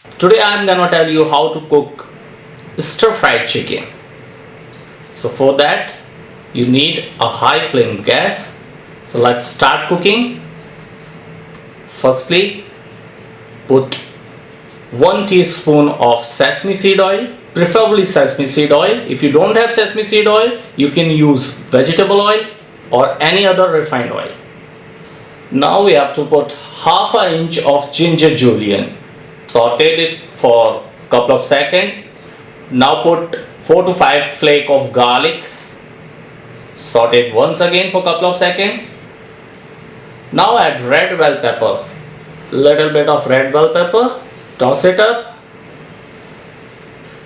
Today I am gonna tell you how to cook stir-fried chicken. So for that you need a high flame gas. So let's start cooking. Firstly, put 1 teaspoon of sesame seed oil, preferably sesame seed oil. If you don't have sesame seed oil, you can use vegetable oil or any other refined oil. Now we have to put half an inch of ginger julienne. Sauteed it for a couple of seconds. Now put 4 to 5 flakes of garlic. Saute it once again for a couple of seconds. Now add red bell pepper. Little bit of red bell pepper. Toss it up.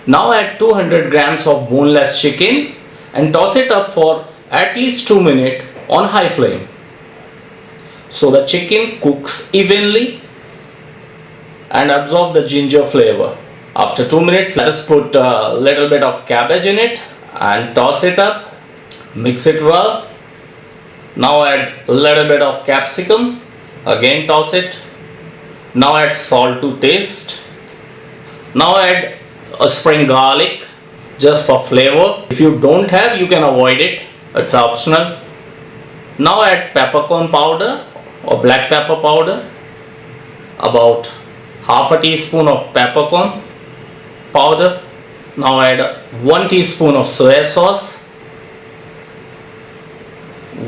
Now add 200 grams of boneless chicken and toss it up for at least 2 minutes on high flame, so the chicken cooks evenly and absorb the ginger flavor. After 2 minutes, let us put a little bit of cabbage in it and toss it up. Mix it well. Now add a little bit of capsicum. Again toss it. Now add salt to taste. Now add a spring garlic just for flavor. If you don't have, you can avoid it. It's optional. Now add peppercorn powder or black pepper powder. About half a teaspoon of peppercorn powder. Now add 1 teaspoon of soy sauce,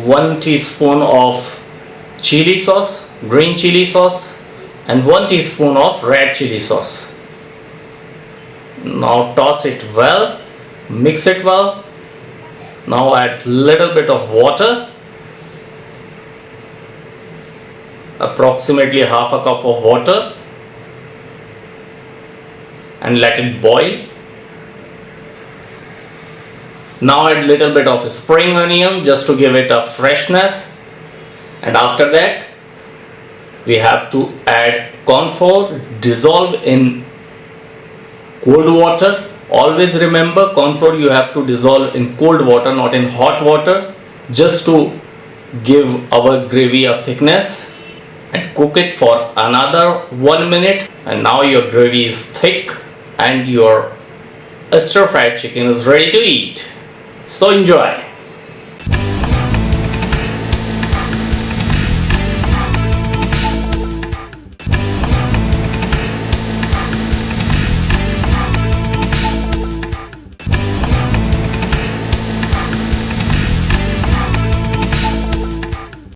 1 teaspoon of chili sauce, green chili sauce, and 1 teaspoon of red chili sauce. Now toss it well, mix it well. Now add little bit of water, approximately half a cup of water, and let it boil. Now add little bit of spring onion just to give it a freshness, and after that we have to add corn flour dissolved in cold water. Always remember, corn flour you have to dissolve in cold water, not in hot water, just to give our gravy a thickness, and cook it for another 1 minute. And now your gravy is thick and your stir fried chicken is ready to eat. So enjoy.